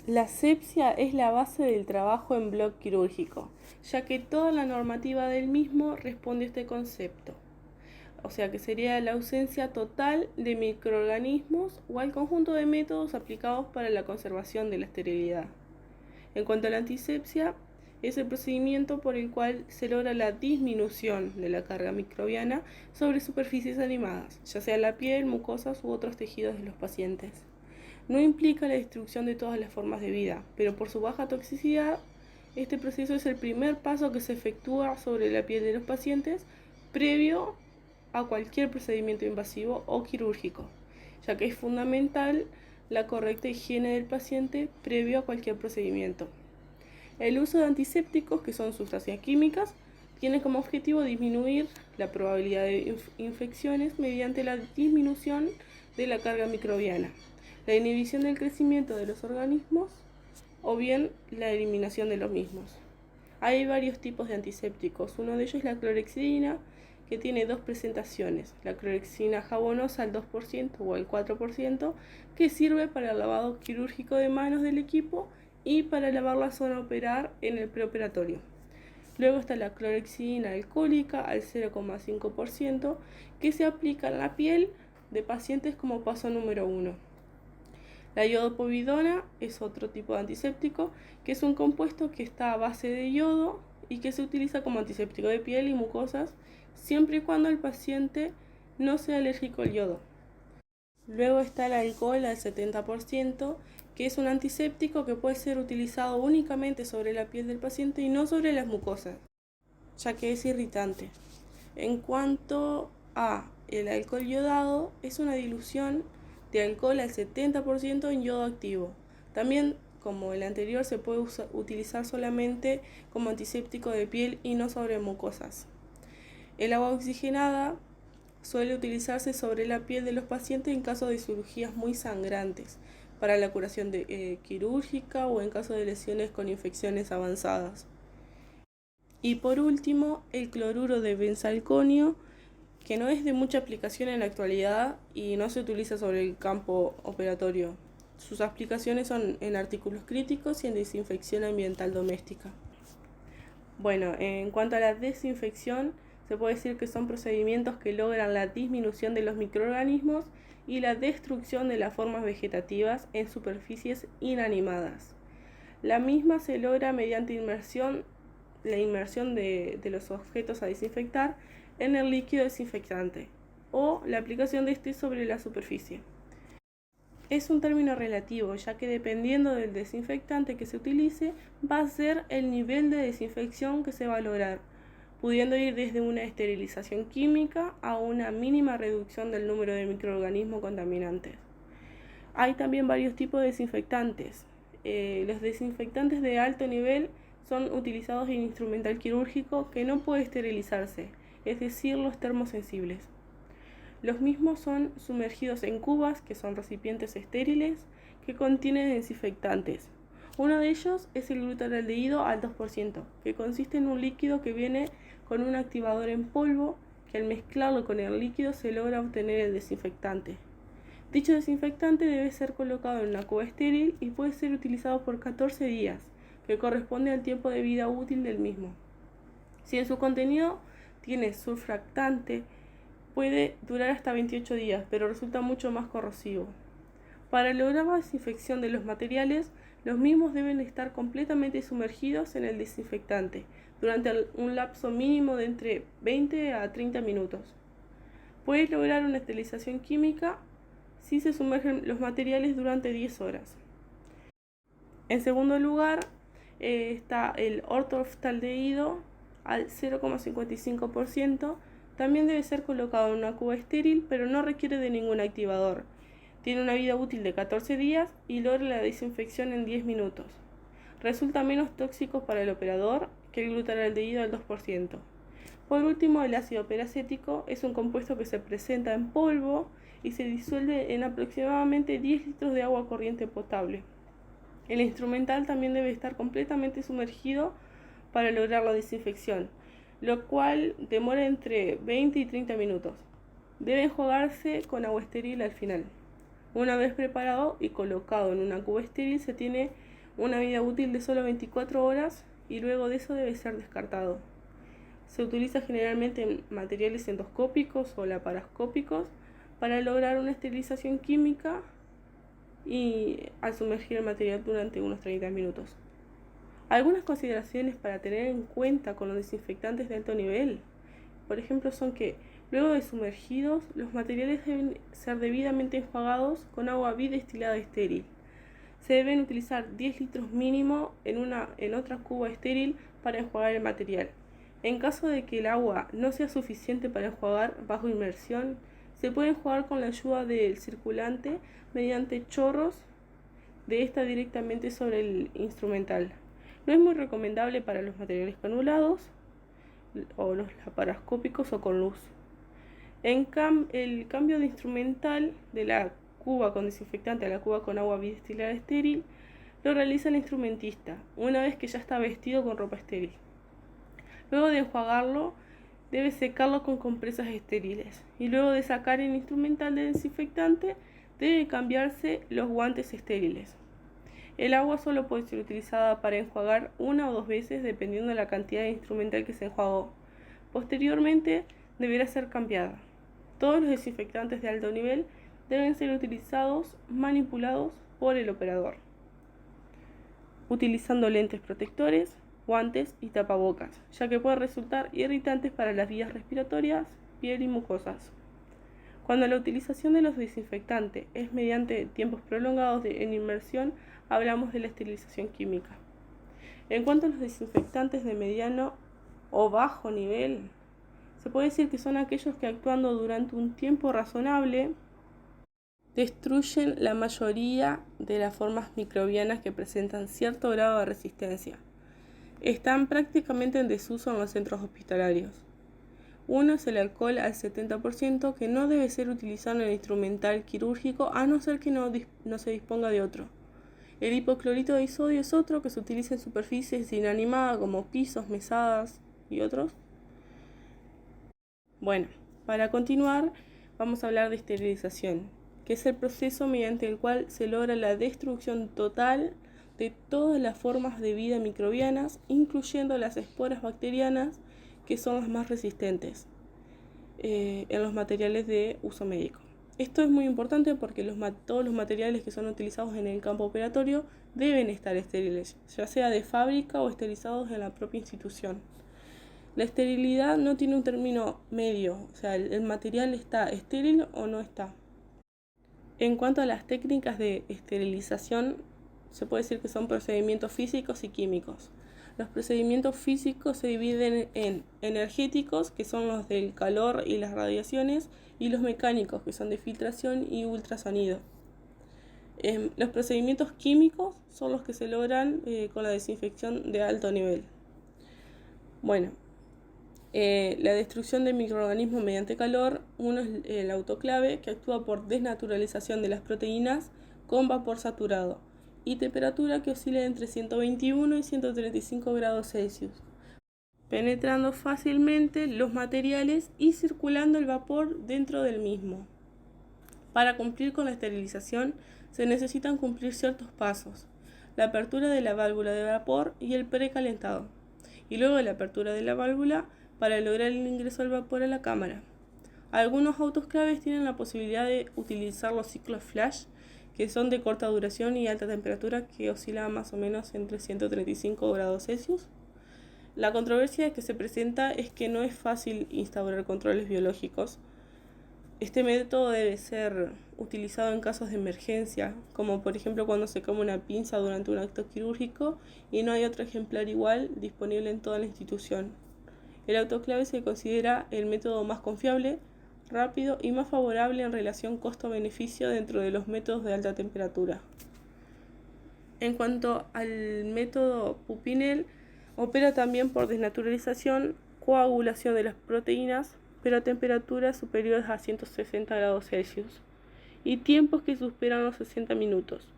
La asepsia es la base del trabajo en bloc quirúrgico, ya que toda la normativa del mismo responde a este concepto. O sea que sería la ausencia total de microorganismos o al conjunto de métodos aplicados para la conservación de la esterilidad. En cuanto a la antisepsia, es el procedimiento por el cual se logra la disminución de la carga microbiana sobre superficies animadas, ya sea la piel, mucosas u otros tejidos de los pacientes. No implica la destrucción de todas las formas de vida, pero por su baja toxicidad, este proceso es el primer paso que se efectúa sobre la piel de los pacientes previo a cualquier procedimiento invasivo o quirúrgico, ya que es fundamental la correcta higiene del paciente previo a cualquier procedimiento. El uso de antisépticos, que son sustancias químicas, tiene como objetivo disminuir la probabilidad de infecciones mediante la disminución de la carga microbiana, la inhibición del crecimiento de los organismos o bien la eliminación de los mismos. Hay varios tipos de antisépticos. Uno de ellos es la clorhexidina, que tiene dos presentaciones. La clorhexidina jabonosa al 2% o al 4%, que sirve para el lavado quirúrgico de manos del equipo y para lavar la zona a operar en el preoperatorio. Luego está la clorhexidina alcohólica al 0,5%, que se aplica en la piel de pacientes como paso número 1. La iodopovidona es otro tipo de antiséptico, que es un compuesto que está a base de yodo y que se utiliza como antiséptico de piel y mucosas, siempre y cuando el paciente no sea alérgico al yodo. Luego está el alcohol al 70%, que es un antiséptico que puede ser utilizado únicamente sobre la piel del paciente y no sobre las mucosas, ya que es irritante. En cuanto a el alcohol yodado, es una dilución de alcohol al 70% en yodo activo. También, como el anterior, se puede utilizar solamente como antiséptico de piel y no sobre mucosas. El agua oxigenada suele utilizarse sobre la piel de los pacientes en caso de cirugías muy sangrantes, para la curación quirúrgica o en caso de lesiones con infecciones avanzadas. Y por último, el cloruro de benzalconio, que no es de mucha aplicación en la actualidad y no se utiliza sobre el campo operatorio. Sus aplicaciones son en artículos críticos y en desinfección ambiental doméstica. Bueno, en cuanto a la desinfección, se puede decir que son procedimientos que logran la disminución de los microorganismos y la destrucción de las formas vegetativas en superficies inanimadas. La misma se logra mediante la inmersión de los objetos a desinfectar en el líquido desinfectante o la aplicación de este sobre la superficie. Es un término relativo, ya que dependiendo del desinfectante que se utilice, va a ser el nivel de desinfección que se va a lograr, pudiendo ir desde una esterilización química a una mínima reducción del número de microorganismos contaminantes. Hay también varios tipos de desinfectantes. Los desinfectantes de alto nivel son utilizados en instrumental quirúrgico que no puede esterilizarse, es decir, los termosensibles. Los mismos son sumergidos en cubas, que son recipientes estériles, que contienen desinfectantes. Uno de ellos es el glutaraldehído al 2%, que consiste en un líquido que viene con un activador en polvo, que al mezclarlo con el líquido se logra obtener el desinfectante. Dicho desinfectante debe ser colocado en una cuba estéril y puede ser utilizado por 14 días, que corresponde al tiempo de vida útil del mismo. Si en su contenido tiene surfactante, puede durar hasta 28 días, pero resulta mucho más corrosivo. Para lograr la desinfección de los materiales, los mismos deben estar completamente sumergidos en el desinfectante durante un lapso mínimo de entre 20 a 30 minutos. Puede lograr una esterilización química si se sumergen los materiales durante 10 horas. En segundo lugar, está el ortoftaldehído al 0,55%. También debe ser colocado en una cuba estéril, pero no requiere de ningún activador. Tiene una vida útil de 14 días y logra la desinfección en 10 minutos. Resulta menos tóxico para el operador que el glutaraldehído al 2%. Por último, el ácido peracético es un compuesto que se presenta en polvo y se disuelve en aproximadamente 10 litros de agua corriente potable. El instrumental también debe estar completamente sumergido para lograr la desinfección, lo cual demora entre 20 y 30 minutos. Debe enjuagarse con agua estéril al final. Una vez preparado y colocado en una cuba estéril, se tiene una vida útil de solo 24 horas y luego de eso debe ser descartado. Se utiliza generalmente en materiales endoscópicos o laparoscópicos para lograr una esterilización química y al sumergir el material durante unos 30 minutos. Algunas consideraciones para tener en cuenta con los desinfectantes de alto nivel, por ejemplo, son que luego de sumergidos, los materiales deben ser debidamente enjuagados con agua bidestilada estéril. Se deben utilizar 10 litros mínimo en otra cuba estéril para enjuagar el material. En caso de que el agua no sea suficiente para enjuagar bajo inmersión, se puede enjuagar con la ayuda del circulante mediante chorros de esta directamente sobre el instrumental. No es muy recomendable para los materiales canulados o los laparoscópicos o con luz. El cambio de instrumental de la cuba con desinfectante a la cuba con agua bidestilada estéril lo realiza el instrumentista una vez que ya está vestido con ropa estéril. Luego de enjuagarlo, debe secarlo con compresas estériles y luego de sacar el instrumental de desinfectante, debe cambiarse los guantes estériles. El agua solo puede ser utilizada para enjuagar una o dos veces dependiendo de la cantidad de instrumental que se enjuagó. Posteriormente, deberá ser cambiada. Todos los desinfectantes de alto nivel deben ser utilizados manipulados por el operador, utilizando lentes protectores, guantes y tapabocas, ya que pueden resultar irritantes para las vías respiratorias, piel y mucosas. Cuando la utilización de los desinfectantes es mediante tiempos prolongados en inmersión, hablamos de la esterilización química. En cuanto a los desinfectantes de mediano o bajo nivel, se puede decir que son aquellos que actuando durante un tiempo razonable destruyen la mayoría de las formas microbianas que presentan cierto grado de resistencia. Están prácticamente en desuso en los centros hospitalarios. Uno es el alcohol al 70%, que no debe ser utilizado en el instrumental quirúrgico a no ser que no se disponga de otro. El hipoclorito de sodio es otro que se utiliza en superficies inanimadas como pisos, mesadas y otros. Bueno, para continuar vamos a hablar de esterilización, que es el proceso mediante el cual se logra la destrucción total de todas las formas de vida microbianas, incluyendo las esporas bacterianas, que son las más resistentes en los materiales de uso médico. Esto es muy importante porque todos los materiales que son utilizados en el campo operatorio deben estar estériles, ya sea de fábrica o esterilizados en la propia institución. La esterilidad no tiene un término medio, o sea, el material está estéril o no está. En cuanto a las técnicas de esterilización, se puede decir que son procedimientos físicos y químicos. Los procedimientos físicos se dividen en energéticos, que son los del calor y las radiaciones, y los mecánicos, que son de filtración y ultrasonido. Los procedimientos químicos son los que se logran con la desinfección de alto nivel. Bueno, la destrucción de microorganismos mediante calor, uno es el autoclave, que actúa por desnaturalización de las proteínas con vapor saturado, y temperatura que oscila entre 121 y 135 grados Celsius, penetrando fácilmente los materiales y circulando el vapor dentro del mismo. Para cumplir con la esterilización se necesitan cumplir ciertos pasos: la apertura de la válvula de vapor y el precalentado, y luego la apertura de la válvula para lograr el ingreso del vapor a la cámara. Algunos autoclaves tienen la posibilidad de utilizar los ciclos flash, que son de corta duración y alta temperatura, que oscilan más o menos entre 135 grados Celsius. La controversia que se presenta es que no es fácil instaurar controles biológicos. Este método debe ser utilizado en casos de emergencia, como por ejemplo cuando se come una pinza durante un acto quirúrgico y no hay otro ejemplar igual disponible en toda la institución. El autoclave se considera el método más confiable, rápido y más favorable en relación costo-beneficio dentro de los métodos de alta temperatura. En cuanto al método Pupinel, opera también por desnaturalización, coagulación de las proteínas, pero a temperaturas superiores a 160 grados Celsius y tiempos que superan los 60 minutos.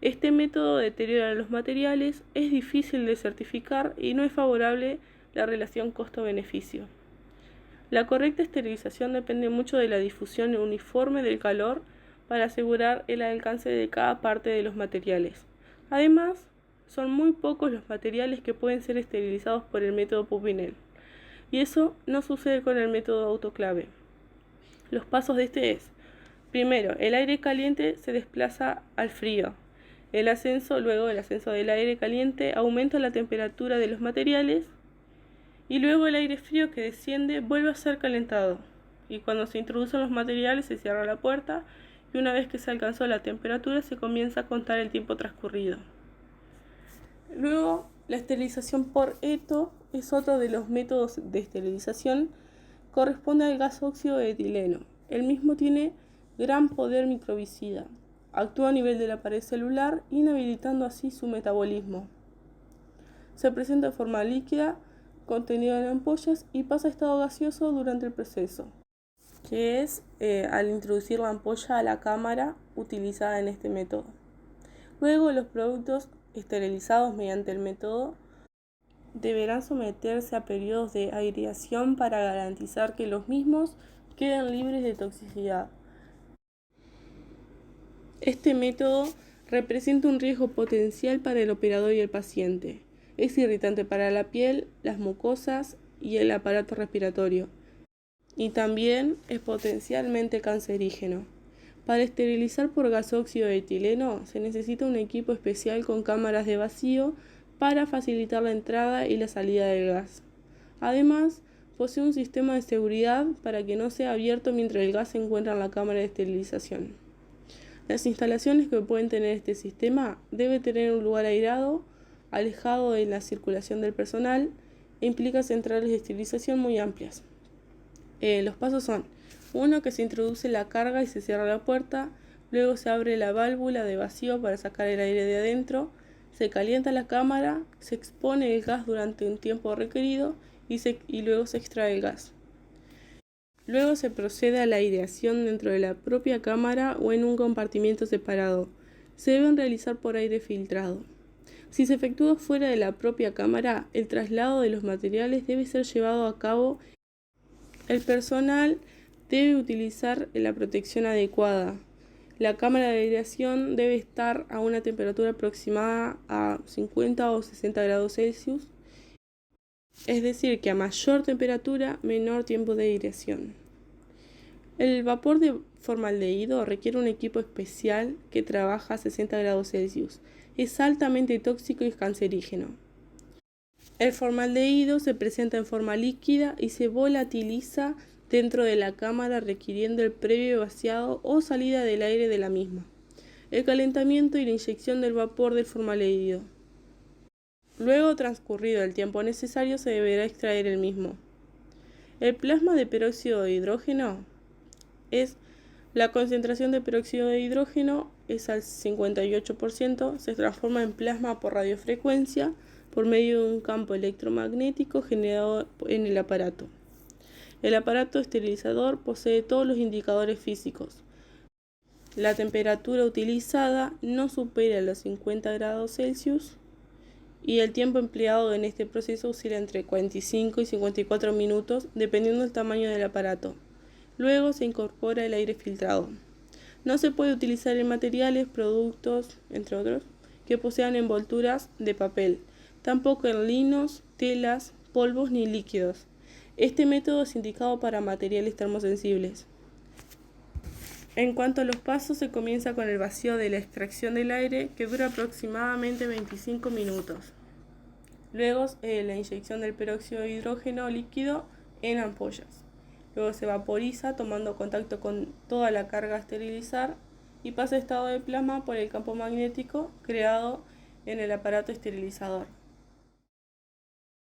Este método deteriora los materiales, es difícil de certificar y no es favorable la relación costo-beneficio. La correcta esterilización depende mucho de la difusión uniforme del calor para asegurar el alcance de cada parte de los materiales. Además, son muy pocos los materiales que pueden ser esterilizados por el método Pupinel, y eso no sucede con el método autoclave. Los pasos de este es: primero, el aire caliente se desplaza al frío. Luego el ascenso del aire caliente aumenta la temperatura de los materiales, y luego el aire frío que desciende vuelve a ser calentado. Y cuando se introducen los materiales se cierra la puerta, y una vez que se alcanzó la temperatura se comienza a contar el tiempo transcurrido. Luego, la esterilización por Eto es otro de los métodos de esterilización. Corresponde al gas óxido de etileno. El mismo tiene gran poder microbicida. Actúa a nivel de la pared celular, inhabilitando así su metabolismo. Se presenta en forma líquida, contenido en ampollas, y pasa a estado gaseoso durante el proceso, que es al introducir la ampolla a la cámara utilizada en este método. Luego, los productos esterilizados mediante el método deberán someterse a periodos de aireación para garantizar que los mismos queden libres de toxicidad. Este método representa un riesgo potencial para el operador y el paciente. Es irritante para la piel, las mucosas y el aparato respiratorio, y también es potencialmente cancerígeno. Para esterilizar por gasóxido de etileno se necesita un equipo especial con cámaras de vacío para facilitar la entrada y la salida del gas. Además, posee un sistema de seguridad para que no sea abierto mientras el gas se encuentra en la cámara de esterilización. Las instalaciones que pueden tener este sistema deben tener un lugar airado, alejado de la circulación del personal, e implica centrales de esterilización muy amplias. Los pasos son: 1. Que se introduce la carga y se cierra la puerta. Luego se abre la válvula de vacío para sacar el aire de adentro. Se calienta la cámara, se expone el gas durante un tiempo requerido y luego se extrae el gas. Luego se procede a la aireación dentro de la propia cámara o en un compartimiento separado. Se deben realizar por aire filtrado. Si se efectúa fuera de la propia cámara, el traslado de los materiales debe ser llevado a cabo. El personal debe utilizar la protección adecuada. La cámara de aireación debe estar a una temperatura aproximada a 50 o 60 grados Celsius, es decir, que a mayor temperatura, menor tiempo de aireación. El vapor de formaldehído requiere un equipo especial que trabaja a 60 grados Celsius. Es altamente tóxico y cancerígeno. El formaldehído se presenta en forma líquida y se volatiliza dentro de la cámara, requiriendo el previo vaciado o salida del aire de la misma, el calentamiento y la inyección del vapor del formaldehído. Luego, transcurrido el tiempo necesario, se deberá extraer el mismo. El plasma de peróxido de hidrógeno es la concentración de peróxido de hidrógeno es al 58%, se transforma en plasma por radiofrecuencia por medio de un campo electromagnético generado en el aparato. El aparato esterilizador posee todos los indicadores físicos. La temperatura utilizada no supera los 50 grados Celsius y el tiempo empleado en este proceso oscila entre 45 y 54 minutos dependiendo del tamaño del aparato. Luego se incorpora el aire filtrado. No se puede utilizar en materiales, productos, entre otros, que posean envolturas de papel, tampoco en linos, telas, polvos ni líquidos. Este método es indicado para materiales termosensibles. En cuanto a los pasos, se comienza con el vacío de la extracción del aire, que dura aproximadamente 25 minutos. Luego, la inyección del peróxido de hidrógeno líquido en ampollas. Luego se vaporiza tomando contacto con toda la carga a esterilizar y pasa a estado de plasma por el campo magnético creado en el aparato esterilizador.